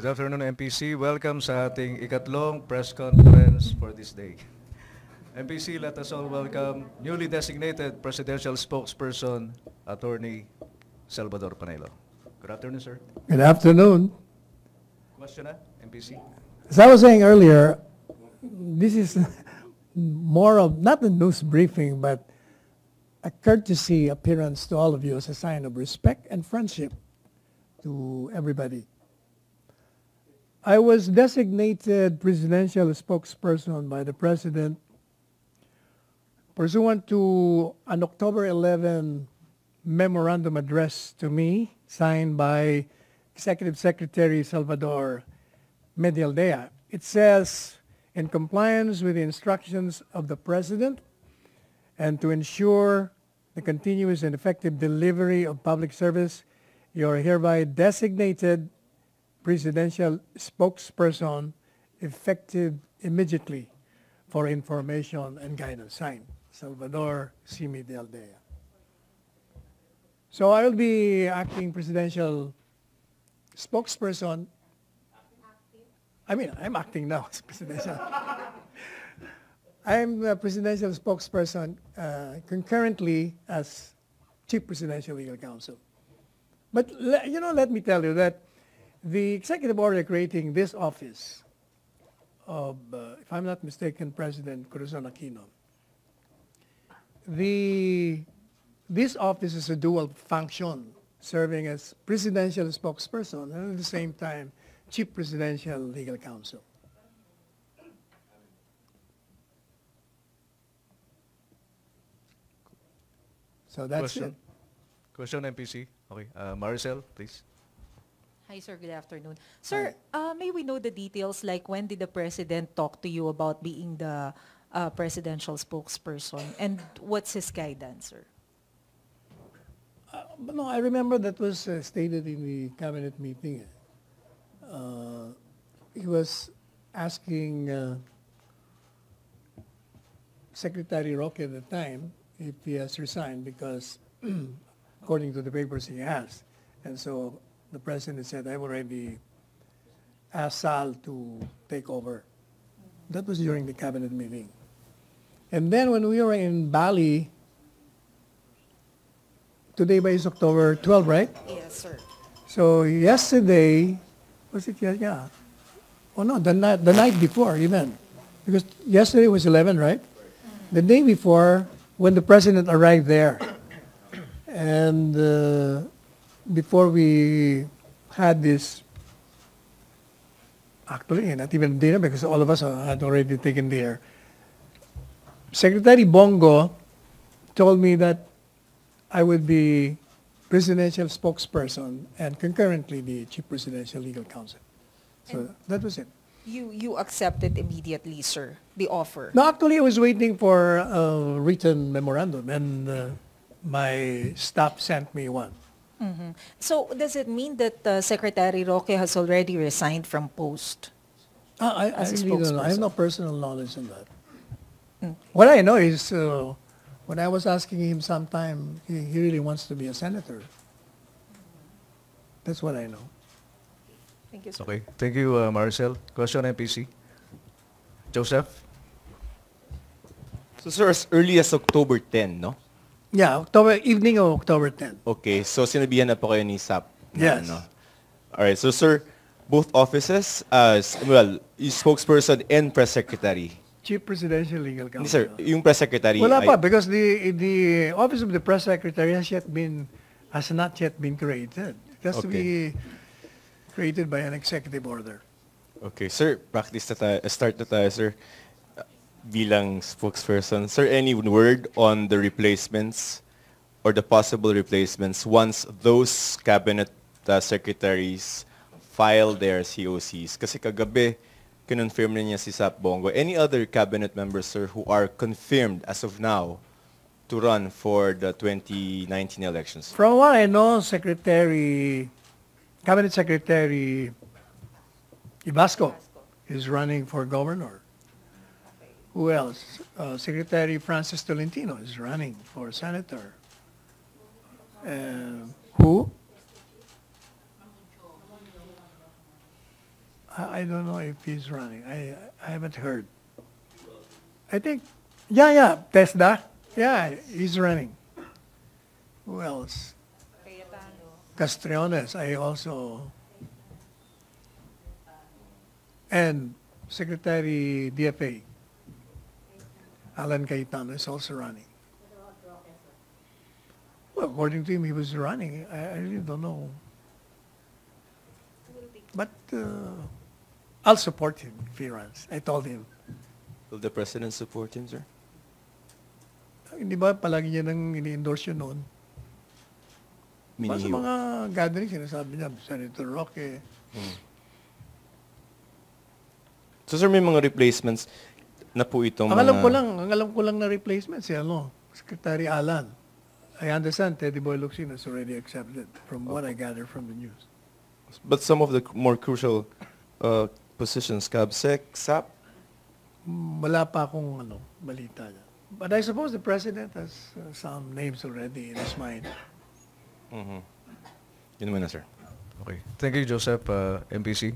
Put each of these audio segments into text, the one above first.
Good afternoon, MPC. Welcome sa ating ikatlong press conference for this day. MPC, let us all welcome newly designated Presidential Spokesperson, Attorney Salvador Panelo. Good afternoon, sir. Good afternoon. Question na, MPC? As I was saying earlier, this is more of not a news briefing, but a courtesy appearance to all of you as a sign of respect and friendship to everybody. I was designated presidential spokesperson by the President pursuant to an October 11 memorandum address to me, signed by Executive Secretary Salvador Medialdea. It says, in compliance with the instructions of the President and to ensure the continuous and effective delivery of public service, you are hereby designated presidential spokesperson effective immediately for information and guidance. Signed, Salvador C. Medialdea. So I will be acting presidential spokesperson. I'm acting now as presidential. I'm a presidential spokesperson concurrently as chief presidential legal counsel. But let me tell you that the executive order creating this office of, if I'm not mistaken, President Corazon Aquino, this office is a dual function, serving as presidential spokesperson and at the same time, chief presidential legal counsel. So that's it. Question, MPC. Okay, Maricel, please. Hi, sir. Good afternoon. Sir, may we know the details, like when did the President talk to you about being the presidential spokesperson, and what's his guidance, sir? But no, I remember that was stated in the cabinet meeting. He was asking Secretary Roque at the time if he has resigned because, according to the papers, he has. And so the President said, I've already asked Sal to take over. That was during the cabinet meeting. And then when we were in Bali, today is October 12, right? Yes, sir. So yesterday, was it? Yeah. Oh no, the night before even. Because yesterday was 11, right? The day before, when the President arrived there, and before we had this, actually not even dinner because all of us had already taken dinner, Secretary Bongo told me that I would be presidential spokesperson and concurrently the chief presidential legal counsel. So that was it. You accepted immediately, sir, the offer? No, actually I was waiting for a written memorandum and my staff sent me one. Mm-hmm. So does it mean that Secretary Roque has already resigned from post? I as a really don't know. I have spokesperson? no personal knowledge on that. Mm. What I know is when I was asking him sometime, he really wants to be a senator. That's what I know. Thank you, sir. Okay, thank you, Maricel. Question, MPC. Joseph? So, sir, as early as October 10, no? Yeah, evening of October 10. Okay, so sinabihan na po kayo ni SAP. Yes. Alright, so sir, both offices, yung spokesperson and press secretary. Chief Presidential Legal Hindi, Counsel. sir, yung press secretary. Wala pa because the office of the press secretary has not yet been created. It has to be created by an executive order. Okay, sir, practice na tayo, start na tayo, sir. Bilang spokesperson, sir, any word on the replacements or the possible replacements once those cabinet secretaries file their COCs? Kasi kagabi, kinonfirm na niya si Sap Bongo. Any other cabinet members, sir, who are confirmed as of now to run for the 2019 elections? From what I know, Cabinet Secretary Ibasco is running for governor. Who else? Secretary Francis Tolentino is running for senator. Who? I don't know if he's running. I haven't heard. I think, yeah, Tesda. Yeah, he's running. Who else? Castriones, I also, and Secretary DFA, Alan Cayetano is also running. Well, according to him, he was running. I really don't know. But I'll support him if he runs. I told him. Will the President support him, sir? Hindi ba palagi niya nang ini-endorse yun noon? Sa mga gathering, sinasabi niya, Senator Roque. So, sir, may mga replacements na po itong Ang alam ko lang na replacement si Secretary Alan. I understand Teddy Boy Locsin is already accepted from what I gather from the news. But some of the more crucial positions, CABSEC, SAP? Wala pa akong balita niya. But I suppose the President has some names already in his mind. Yun naman na, sir. Okay. Thank you, Joseph, MPC.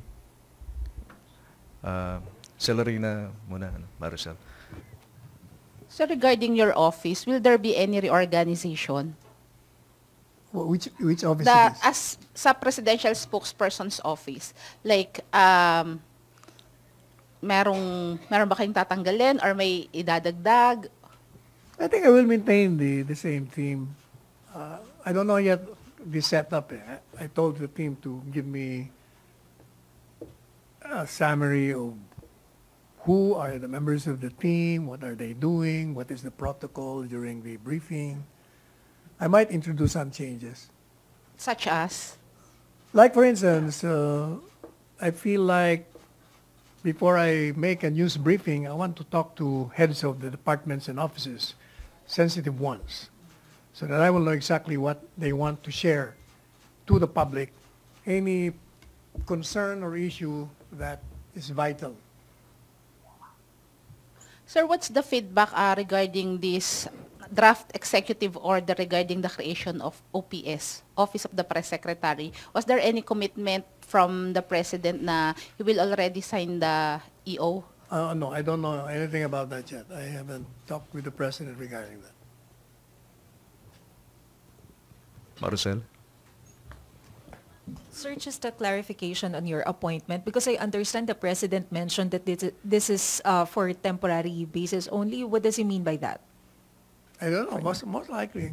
Celerina muna, Maricel. So regarding your office, will there be any reorganization? Which office it is? As sa presidential spokesperson's office, like meron ba kayong tatanggalin or may idadagdag? I think I will maintain the same team. I don't know yet the setup. I told the team to give me a summary of who are the members of the team, what are they doing, what is the protocol during the briefing. I might introduce some changes. Such as? Like, for instance, I feel like before I make a news briefing, I want to talk to heads of the departments and offices, sensitive ones, so that I will know exactly what they want to share to the public, any concern or issue that is vital. Sir, what's the feedback regarding this draft executive order regarding the creation of OPS, Office of the Press Secretary? Was there any commitment from the President na he will already sign the EO? No, I don't know anything about that yet. I haven't talked with the President regarding that. Maricel? Sir, just a clarification on your appointment, because I understand the President mentioned that this is for temporary basis only. What does he mean by that? I don't know. Most likely.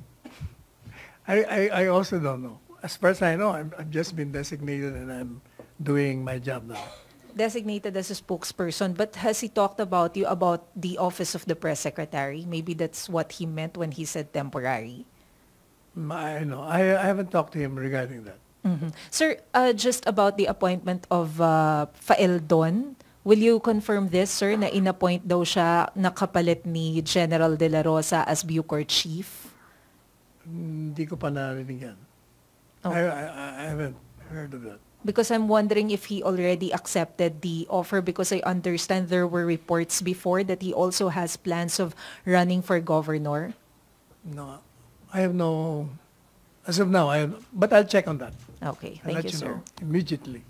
I also don't know. As far as I know, I've just been designated and I'm doing my job now. Designated as a spokesperson, but has he talked about you about the Office of the Press Secretary? Maybe that's what he meant when he said temporary. I know. I haven't talked to him regarding that. Sir, just about the appointment of Faeldon, will you confirm this, sir, na inappoint daw siya nakapalit ni General De La Rosa as Bucor Chief? Hindi ko pa narinig yan. Oh. I haven't heard of that. Because I'm wondering if he already accepted the offer, because I understand there were reports before that he also has plans of running for governor. No, I have no... As of now, but I'll check on that. Okay, I'll thank let you, sir. know immediately.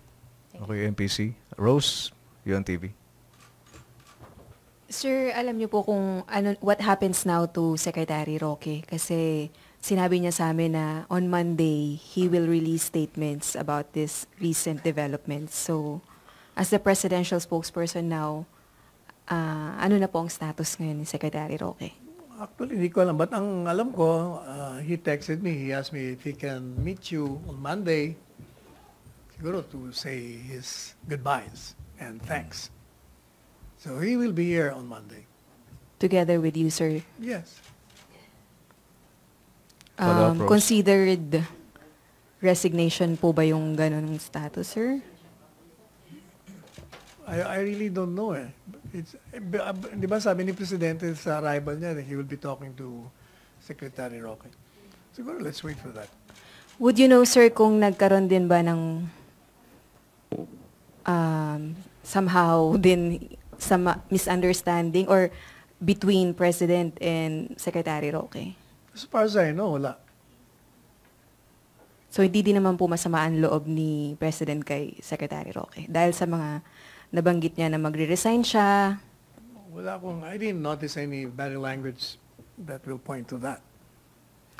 Okay, MPC. Rose, UNTV. Sir, alam niyo po kung what happens now to Secretary Roque? Kasi sinabi niya sa amin na on Monday, he will release statements about this recent developments. So, as the presidential spokesperson now, ano na po ang status ngayon ni Secretary Roque? Actually, hindi ko alam. But ang alam ko, he texted me. He asked me if he can meet you on Monday, siguro to say his goodbyes and thanks. So he will be here on Monday. Together with you, sir? Yes. Follow-up, Rose. Considered resignation po ba yung ganun status, sir? I really don't know eh. Di ba sabi ni Presidente sa arrival niya that he will be talking to Secretary Roque. Siguro let's wait for that. Would you know, sir, kung nagkaroon din ba ng somehow din some misunderstanding or between President and Secretary Roque? As far as I know, wala. So hindi din naman po masama ang loob ni President kay Secretary Roque dahil sa mga nabanggit niya na magre-resign siya. I didn't notice any body language that will point to that.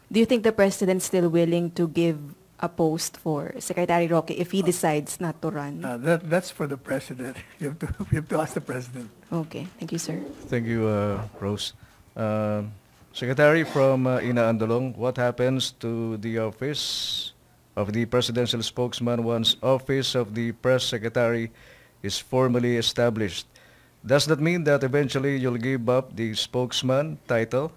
Do you think the President's still willing to give a post for Secretary Roque if he decides not to run? That's for the President. You have to ask the President. Okay, thank you, sir. Thank you, Rose. Secretary from Ina Andalong, what happens to the office of the presidential spokesman once office of the press secretary is formally established? Does that mean that eventually you'll give up the spokesman title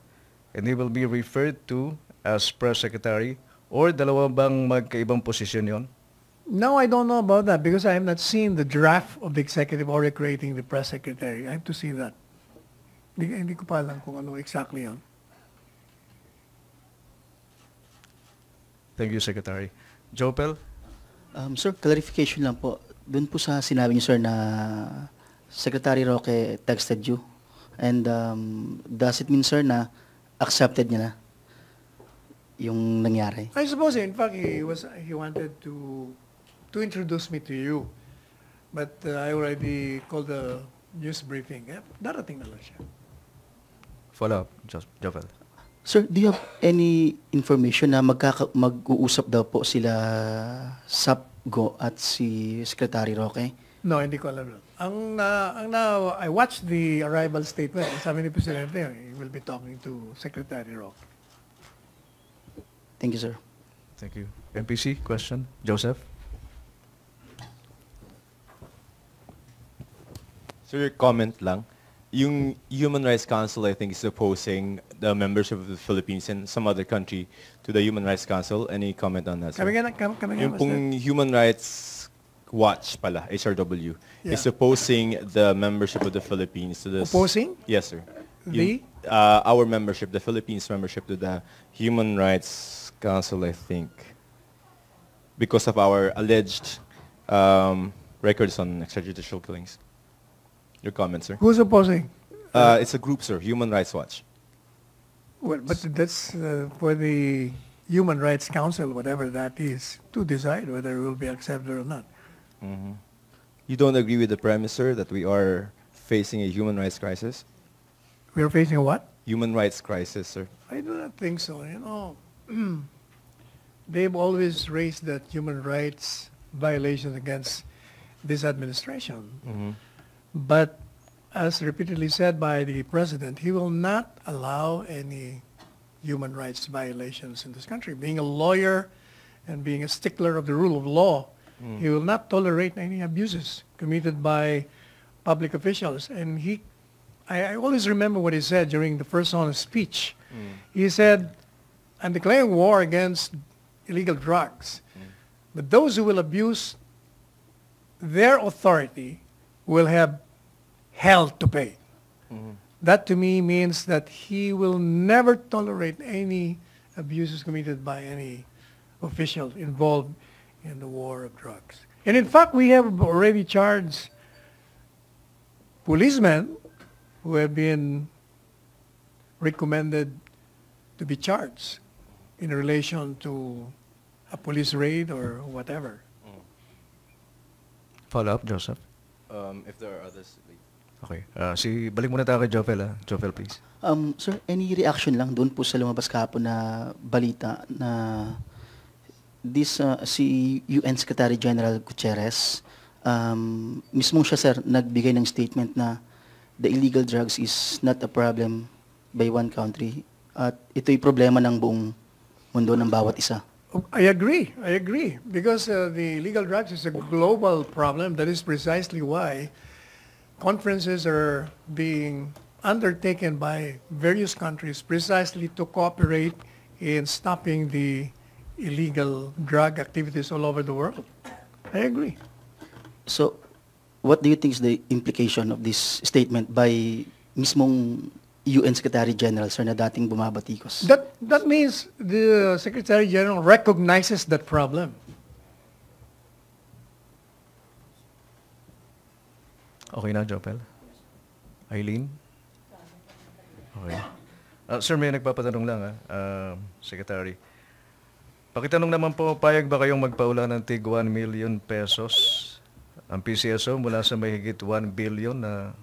and he will be referred to as press secretary? Or dalawa bang magkaibang posisyon yon? No, I don't know about that because I have not seen the draft of the executive order creating the press secretary. I have to see that. Hindi ko pa alam kung ano exactly yon. Thank you, Secretary. Jopel? Sir, clarification lang po. Doon po sa sinabi niyo, sir, na Secretary Roque texted you. And does it mean, sir, na accepted niya na yung nangyari? I suppose, in fact, he wanted to introduce me to you. But I already called the news briefing. Darating na lang siya. Follow up, Jopel. Sir, do you have any information na mag-uusap daw po sila SAPGO at si Secretary Roque? No, hindi ko alam. I watched the arrival statement. Sabi ni Presidente, he will be talking to Secretary Roque. Thank you, sir. Thank you. MPC, question? Joseph? Sir, comment lang. Yung Human Rights Council, I think, is opposing the membership of the Philippines and some other country to the Human Rights Council. Any comment on that, sir? Kami Yung pong Human Rights Watch pala, HRW, is opposing the membership of the Philippines to this. Opposing? Yes, sir. The? Our membership, the Philippines membership to the Human Rights Council, I think, because of our alleged records on extrajudicial killings. Your comment, sir? Who's opposing? It's a group, sir, Human Rights Watch. Well, but that's for the Human Rights Council, whatever that is, to decide whether it will be accepted or not. Mm-hmm. You don't agree with the premise, sir, that we are facing a human rights crisis? We are facing a what? Human rights crisis, sir. I do not think so. You know, they've always raised that human rights violations against this administration. Mm-hmm. But as repeatedly said by the President, he will not allow any human rights violations in this country. Being a lawyer and being a stickler of the rule of law, he will not tolerate any abuses committed by public officials. And I always remember what he said during the first honest speech. He said, I'm declaring war against illegal drugs. But those who will abuse their authority will have hell to pay. That to me means that he will never tolerate any abuses committed by any official involved in the war of drugs. And in fact, we have already charged policemen who have been recommended to be charged in relation to a police raid or whatever. Follow up, Joseph? If there are others, wait. Okay. Balik muna tayo kay Jopel. Jopel, please. Sir, any reaction lang doon po sa lumabas kahapon na balita na si UN Secretary General Gutierrez, mismong siya, sir, nagbigay ng statement na the illegal drugs is not a problem by one country at ito'y problema ng buong mundo ng bawat isa. I agree. Because the illegal drugs is a global problem. That is precisely why conferences are being undertaken by various countries precisely to cooperate in stopping the illegal drug activities all over the world. I agree. So, what do you think is the implication of this statement by mismong UN Secretary General, sir, na dating bumabatikos? That means the Secretary General recognizes that problem. Okay na, Jopel? Eileen? Okay. Sir, may nagpapatanong lang, Secretary. Pakitanong naman po, payag ba kayong magpaula ng tig 1 million pesos ang PCSO mula sa mahigit 1 billion na...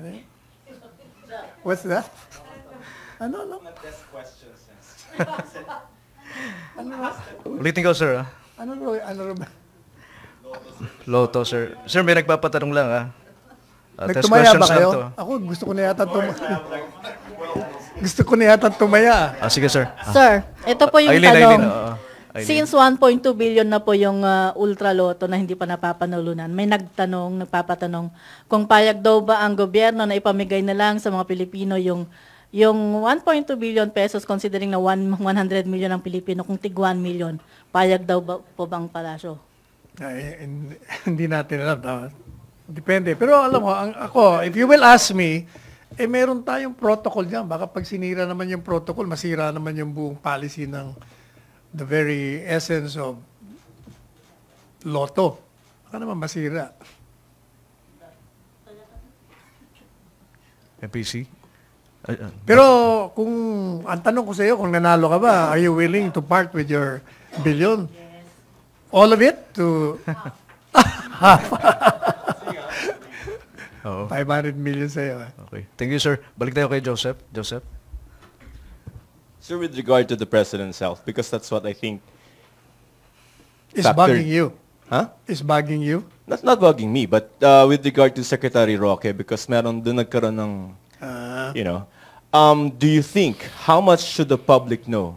Ano yun? What's that? Ano? Ulitin ko, sir. Ah. Ano ba? Loto, sir. Sir, may nagpapatanong lang. Ah. Test Nagtumaya questions ba kayo? lang to. Ako, gusto ko na yata gusto ko na yata tumaya. Ah, sige, sir. Ah. Sir, ito po yung Aileen, tanong. Aileen. Since 1.2 billion na po yung ultra loto na hindi pa napapanulunan, may nagpapatanong kung payag daw ba ang gobyerno na ipamigay na lang sa mga Pilipino yung 1.2 billion pesos considering na 100 million ang Pilipino, kung tig 1 million, payag daw ba po bang palasyo? Ay, hindi natin alam. Depende. Pero alam mo, ako, if you will ask me, meron tayong protocol dyan. Baka pag sinira naman yung protocol, masira naman yung buong policy ng the very essence of Lotto. Baka naman masira. MPC? Pero kung, ang tanong ko sa iyo, kung nanalo ka ba, are you willing to part with your billion? All of it? To Oo. 500 million sa iyo. Okay. Thank you, sir. Balik tayo kay Joseph. Joseph? Sir, with regard to the President's health, because that's what I think... It's Factor- bugging you. Huh? It's bugging you. Not bugging me, but with regard to Secretary Roque, because meron doon nagkaroon ng, you know, do you think, how much should the public know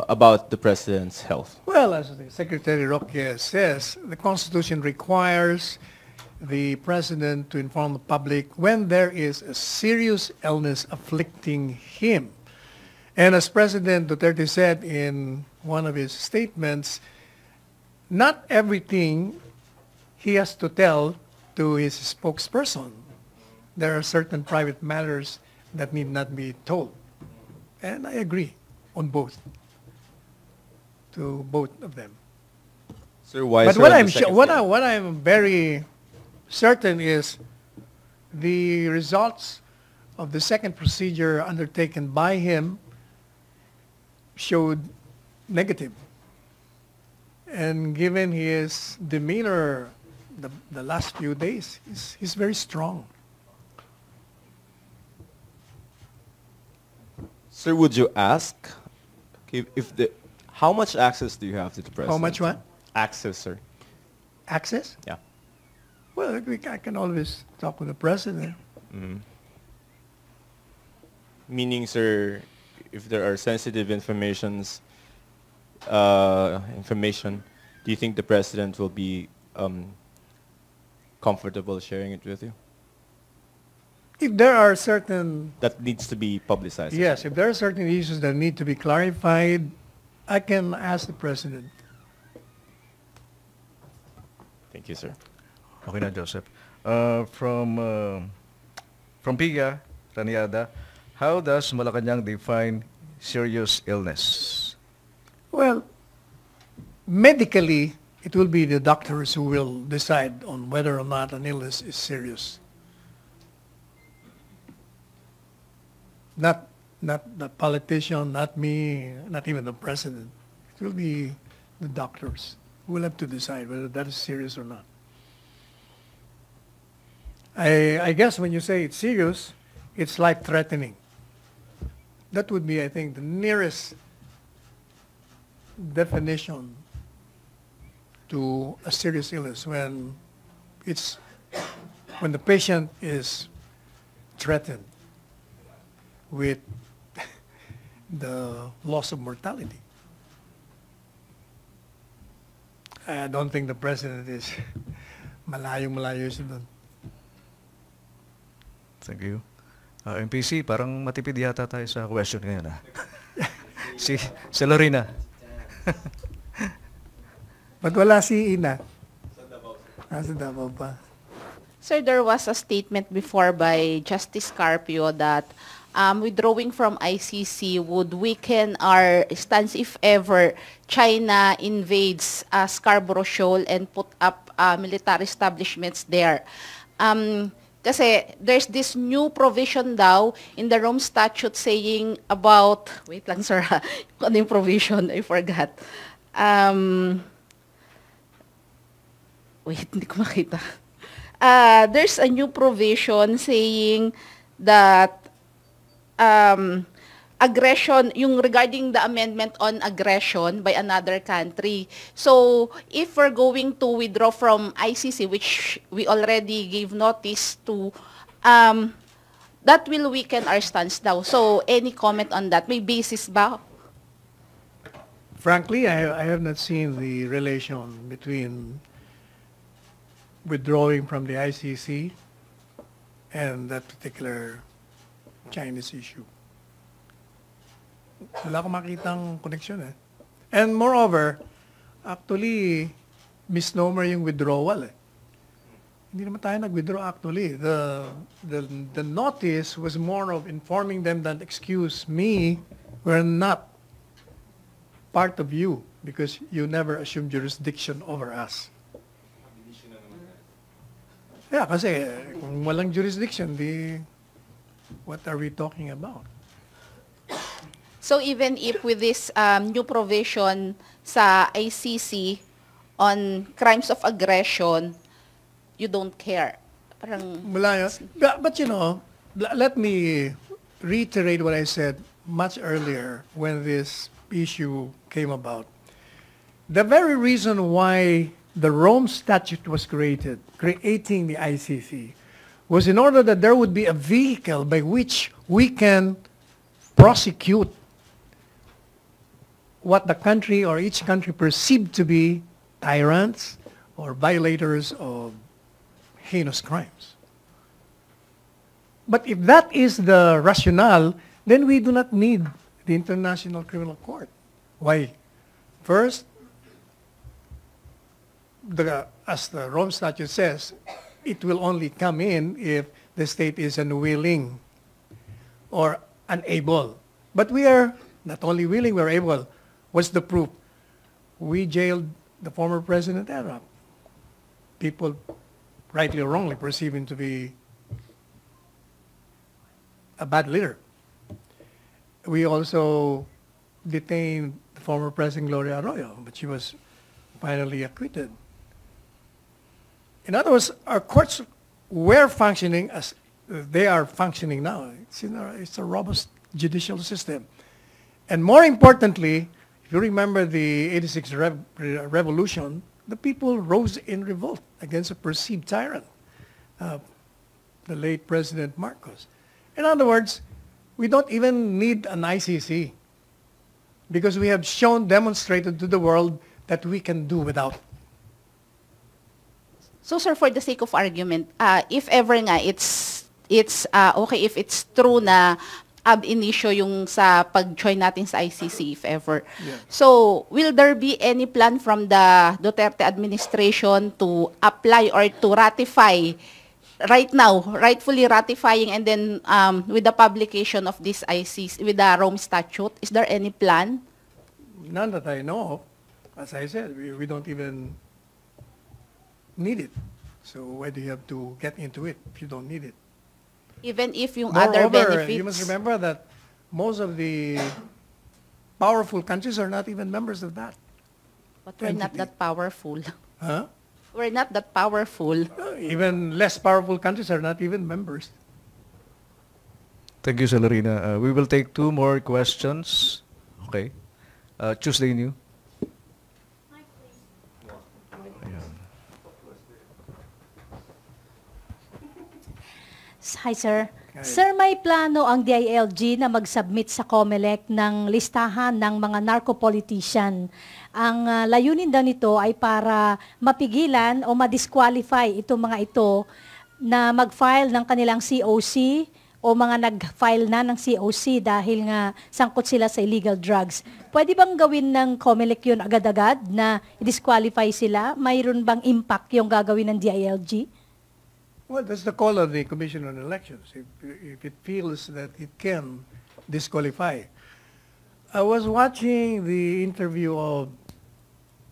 about the President's health? Well, as the Secretary Roque says, the Constitution requires the President to inform the public when there is a serious illness afflicting him. And as President Duterte said in one of his statements, not everything he has to tell to his spokesperson. There are certain private matters that need not be told. And I agree on both, to both of them. Sir, why But sir, what on I'm the second what thing? I'm very certain is the results of the second procedure undertaken by him showed negative. And given his demeanor the last few days, he's very strong. Sir, would you ask if the how much access do you have to the President? How much what? Access, sir. Access? Yeah. Well, I can always talk with the President. Meaning, sir, if there are sensitive information, do you think the President will be comfortable sharing it with you? If there are certain That needs to be publicized. Yes, if there are certain issues that need to be clarified, I can ask the President. Thank you, sir. Okay na, Joseph. From Piga, Raniada, how does Malacanang define serious illness? Well, medically, it will be the doctors who will decide on whether or not an illness is serious. Not the politician, not me, not even the President. It will be the doctors who will have to decide whether that is serious or not. I guess when you say it's serious, it's life-threatening. That would be, I think, the nearest definition to a serious illness when the patient is threatened with the loss of mortality. I don't think the President is malayo siya doon. Thank you. MPC, parang matipid yata tayo sa question ngayon. si Lorena. Ba't wala si Ina? Sa Davao pa. Sir, there was a statement before by Justice Carpio that withdrawing from ICC would weaken our stance if ever China invades Scarborough Shoal and put up military establishments there. Kasi there's this new provision daw in the Rome Statute saying about, wait lang sir, ano yung provision? I forgot. Wait, hindi ko makita. There's a new provision saying that aggression, yung regarding the amendment on aggression by another country. So, if we're going to withdraw from ICC, which we already gave notice to, that will weaken our stance daw. So, any comment on that? May basis ba? Frankly, I have not seen the relation between withdrawing from the ICC and that particular Chinese issue. Wala akong makitang connection eh. And moreover, actually, misnomer yung withdrawal eh. Hindi naman tayo nag-withdraw actually. The notice was more of informing them that, excuse me, we're not part of you because you never assumed jurisdiction over us. Yeah, kasi kung walang jurisdiction, what are we talking about? So even if with this new provision sa ICC on crimes of aggression, you don't care. Parang Wala yun. But you know, let me reiterate what I said much earlier when this issue came about. The very reason why the Rome Statute was created, creating the ICC, was in order that there would be a vehicle by which we can prosecute what the country or each country perceived to be tyrants or violators of heinous crimes. But if that is the rationale, then we do not need the International Criminal Court. Why? First, as the Rome Statute says, it will only come in if the state is unwilling or unable. But we are not only willing, we are able. What's the proof? We jailed the former President Arab. People, rightly or wrongly, perceive him to be a bad leader. We also detained the former President Gloria Arroyo, but she was finally acquitted. In other words, our courts were functioning as they are functioning now. It's a robust judicial system. And more importantly, if you remember the 86 revolution, the people rose in revolt against a perceived tyrant, the late President Marcos. In other words, we don't even need an ICC because we have demonstrated to the world that we can do without. So sir, for the sake of argument, if ever nga it's okay if it's true na ab initio yung sa pag-join natin sa ICC if ever. Yeah. So, will there be any plan from the Duterte administration to apply or to ratify right now, rightfully ratifying and then with the publication of this ICC, with the Rome Statute? Is there any plan? None that I know of. As I said, we don't even need it. So why do you have to get into it if you don't need it? Even if yung other Moreover, benefits? you must remember that most of the powerful countries are not even members of that. But we're not that powerful. Huh? We're not that powerful. Even less powerful countries are not even members. Thank you, Celerina. We will take two more questions. Okay. Tuesday New. Hi, sir. Sir, may plano ang DILG na mag-submit sa COMELEC ng listahan ng mga narco-politician. Ang layunin daw nito ay para mapigilan o ma-disqualify itong mga ito na mag-file ng kanilang COC o mga nag-file na ng COC dahil nga sangkot sila sa illegal drugs. Pwede bang gawin ng COMELEC yun agad-agad na disqualify sila? Mayroon bang impact yung gagawin ng DILG? Well, that's the call of the Commission on Elections, if it feels that it can disqualify. I was watching the interview of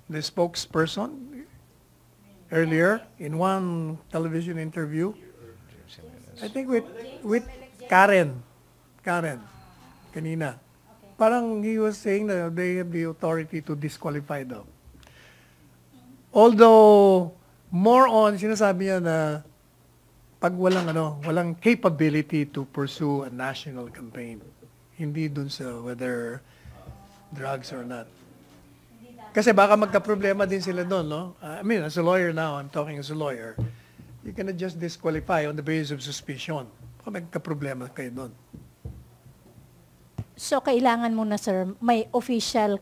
the spokesperson earlier in one television interview. I think with Karen, kanina. Parang he was saying that they have the authority to disqualify daw. Although, more on, sinasabi niya na pag walang capability to pursue a national campaign. Hindi dun sa whether drugs or not. Kasi baka magka-problema din sila doon, no? I mean, as a lawyer now, I'm talking as a lawyer, you cannot just disqualify on the basis of suspicion. Baka magka-problema kayo doon. So, kailangan mo na, sir, may official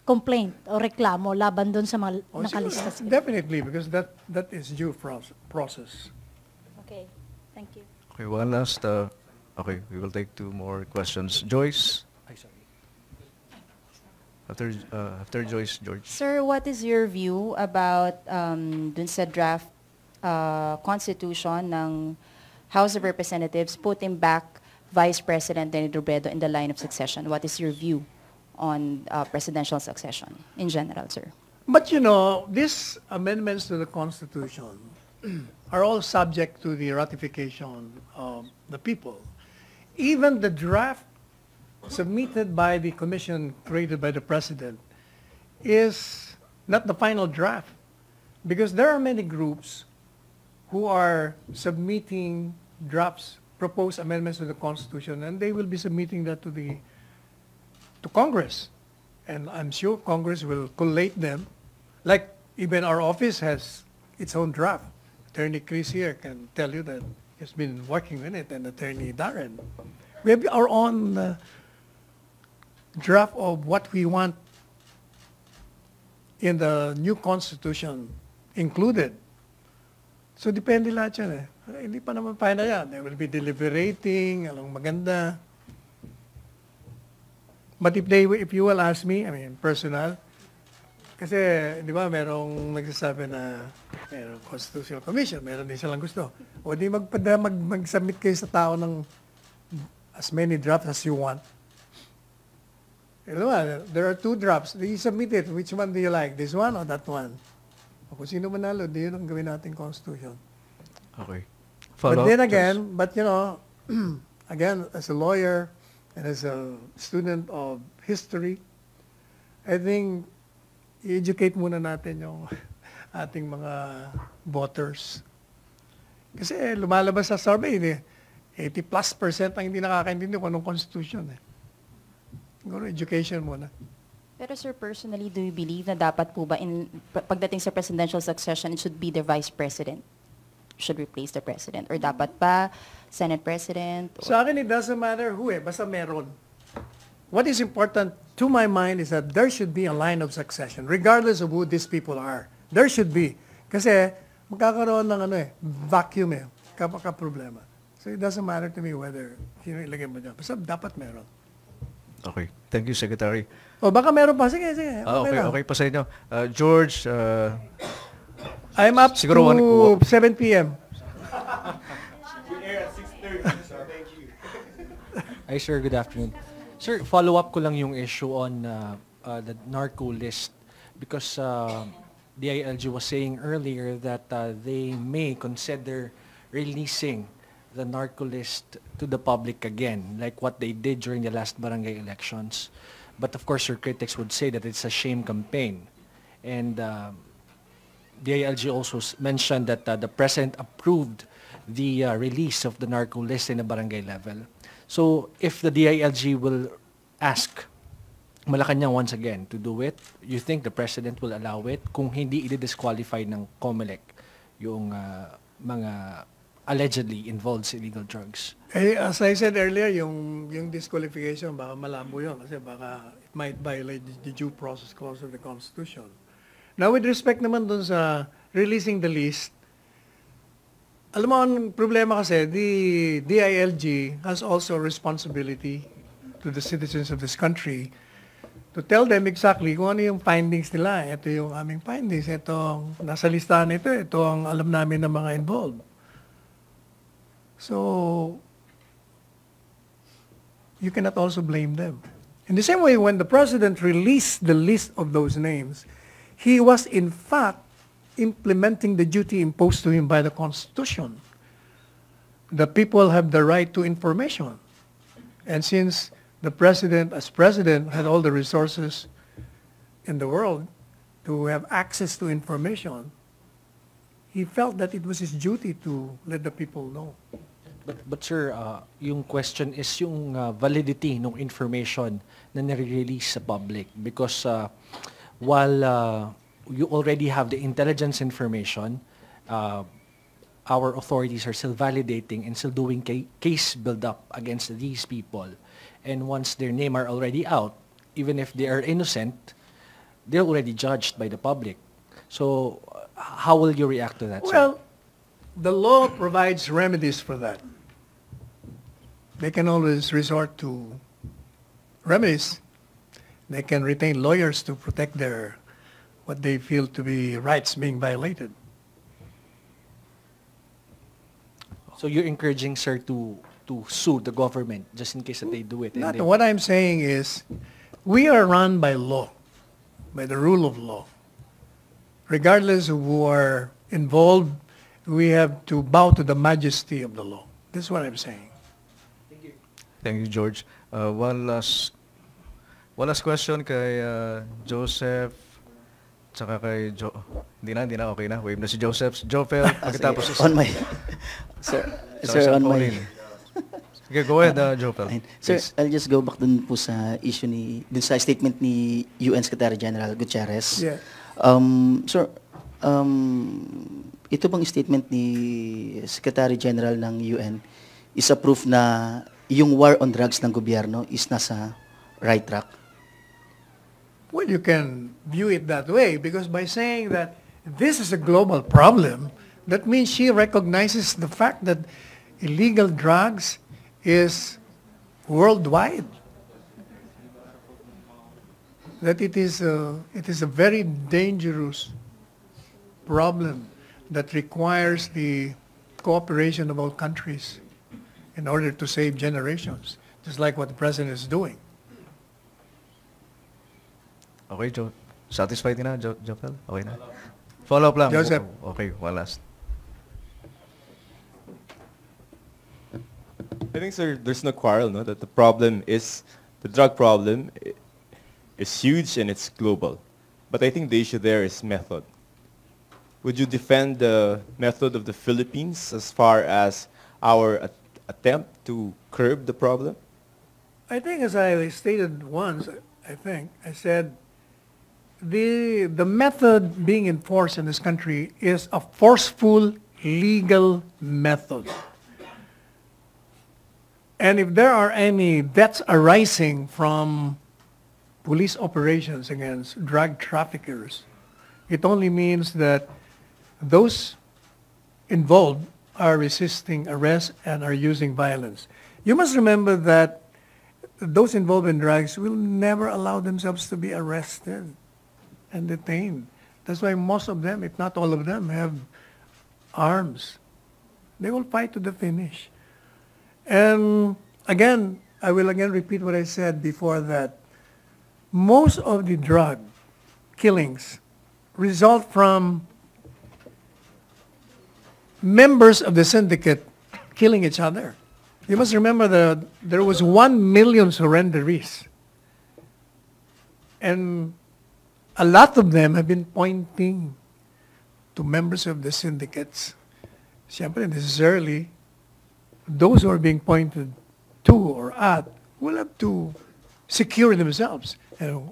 complaint o reklamo laban doon sa mga nakalista. Definitely, because that is due process. Okay, thank you. Okay, one last. Okay, we will take 2 more questions. Joyce. After Joyce, George. Sir, what is your view about dun sa draft constitution ng House of Representatives putting back Vice President Denny Robredo in the line of succession? What is your view on presidential succession in general, sir? But you know, these amendments to the Constitution are all subject to the ratification of the people. Even the draft submitted by the commission created by the President is not the final draft, because there are many groups who are submitting drafts, proposed amendments to the Constitution, and they will be submitting that to Congress. And I'm sure Congress will collate them. Like even our office has its own draft. Attorney Chris here can tell you that he's been working on it, and Attorney Darren. We have our own draft of what we want in the new Constitution included. So depende lahat yan eh. Hindi pa naman final yan. They will be deliberating, anong maganda. But if you will ask me, I mean, personal, kasi, di ba, merong nagsasabi na merong Constitutional Commission, meron din silang gusto. O di mag-submit kayo sa tao ng as many drafts as you want. There are 2 drafts. You submit it. Which one do you like? This one or that one? O kung sino manalo, di yun ang gawin natin Constitution. Okay. But then again, but you know, again, as a lawyer and as a student of history, I think i-educate muna natin yung ating mga voters. Kasi lumalabas sa survey, 80+% ang hindi nakakaintindi kung anong Constitution. Siguro education muna. Pero sir, personally, do you believe na dapat po ba pagdating sa presidential succession, it should be the Vice President? Should replace the President? Or dapat pa Senate President? Sa akin, it doesn't matter who basta meron. What is important to my mind is that there should be a line of succession, regardless of who these people are. There should be. Kasi magkakaroon ng vacuum problema. So it doesn't matter to me whether sino ilagay mo dyan. Basta dapat meron. Okay. Thank you, Secretary. O baka meron pa. Sige. Okay pa sa inyo. George, I'm up siguro to 7 p.m. We air at 6:30, so thank you. Hi, sir. Good afternoon. Sir, follow up ko lang yung issue on the narco list, because the ILG was saying earlier that they may consider releasing the narco list to the public again, like what they did during the last barangay elections. But of course, your critics would say that it's a shame campaign. And the ILG also mentioned that the President approved the release of the narco list in the barangay level. So if the DILG will ask Malacanang once again to do it, you think the President will allow it kung hindi i-disqualify ng COMELEC yung mga allegedly involved sa illegal drugs? As I said earlier, yung disqualification, baka malabo yun kasi baka it might violate the due process clause of the Constitution. Now, with respect naman dun sa releasing the list, alam mo, ang problema kasi, the DILG has also responsibility to the citizens of this country to tell them exactly kung ano yung findings nila. Ito yung aming findings. Ito, nasa listahan ito. Ito ang alam namin ng mga involved. So, you cannot also blame them. In the same way, when the President released the list of those names, he was in fact implementing the duty imposed to him by the Constitution. the people have the right to information. And since the president, as president, had all the resources in the world to have access to information, he felt that it was his duty to let the people know. But sir, yung question is yung validity ng information na nire-release sa public, because while you already have the intelligence information, our authorities are still validating and still doing case build-up against these people. And once their name are already out, even if they are innocent, they're already judged by the public. So how will you react to that, sir? Well, the law provides remedies for that. They can always resort to remedies. They can retain lawyers to protect their, what they feel to be rights being violated. So you're encouraging, sir, to sue the government just in case that they do it? Not, what I'm saying is, we are run by law, by the rule of law. Regardless of who are involved, we have to bow to the majesty of the law. This is what I'm saying. Thank you, George. One last question kay Joseph, tsaka kay Hindi na, okay na. Wave na si Joseph. Jofel, pagkatapos on my... Sir, on my... Okay, go ahead, Jofel. Sir, I'll just go back dun po sa issue dun sa statement ni UN Secretary General Gutierrez. Yeah. Sir, ito bang statement ni Secretary General ng UN is a proof na yung war on drugs ng gobyerno is nasa right track? Well, you can view it that way, because by saying that this is a global problem, that means she recognizes the fact that illegal drugs is worldwide. That it is a very dangerous problem that requires the cooperation of all countries in order to save generations, just like what the president is doing. Okay, satisfied na, Jofel? Okay na. Follow-up lang. Joseph. Okay, one last. I think, sir, there's no quarrel, no, that the drug problem is huge and it's global. But I think the issue there is method. Would you defend the method of the Philippines as far as our attempt to curb the problem? I think, as I stated once, I said, the method being enforced in this country is a forceful legal method. And if there are any deaths arising from police operations against drug traffickers, it only means that those involved are resisting arrest and are using violence. You must remember that those involved in drugs will never allow themselves to be arrested and detained. That's why most of them, if not all of them, have arms. They will fight to the finish. And again, I will again repeat what I said before, that most of the drug killings result from members of the syndicate killing each other. You must remember that there was 1 million surrenderies. And a lot of them have been pointing to members of the syndicates. Siyempre, necessarily, those who are being pointed to or at will have to secure themselves. And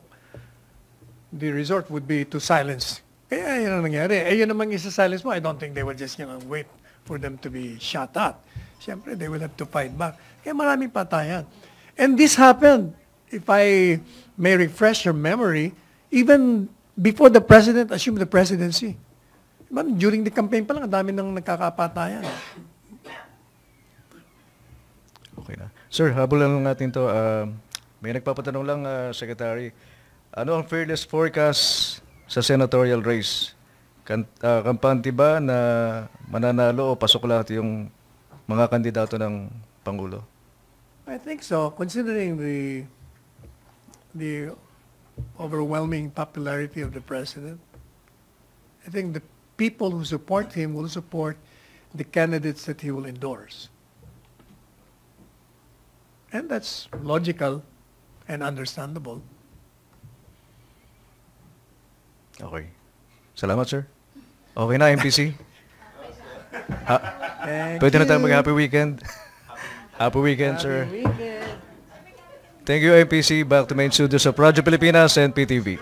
the resort would be to silence. Kaya yun ang nangyari. Yun namang isa-silence mo, I don't think they will just, wait for them to be shot at. Siyempre, they will have to fight back. Kaya maraming patayan. And this happened, if I may refresh your memory, even before the president assumed the presidency. During the campaign pa lang, ang dami nang nagkakapatayan. Okay na. Sir, habulan lang natin to. May nagpapatanong lang, Secretary. Ano ang fearless forecast sa senatorial race? Kampante ba na mananalo o pasok lahat yung mga kandidato ng Pangulo? I think so, considering the overwhelming popularity of the president. I think the people who support him will support the candidates that he will endorse. And that's logical and understandable. Okay. Salamat, sir. Okay na, MPC? Pwede na tayo mag-happy weekend. Happy weekend, sir. Weekend. Thank you, MPC. Back to main studios of Radyo Pilipinas and PTV.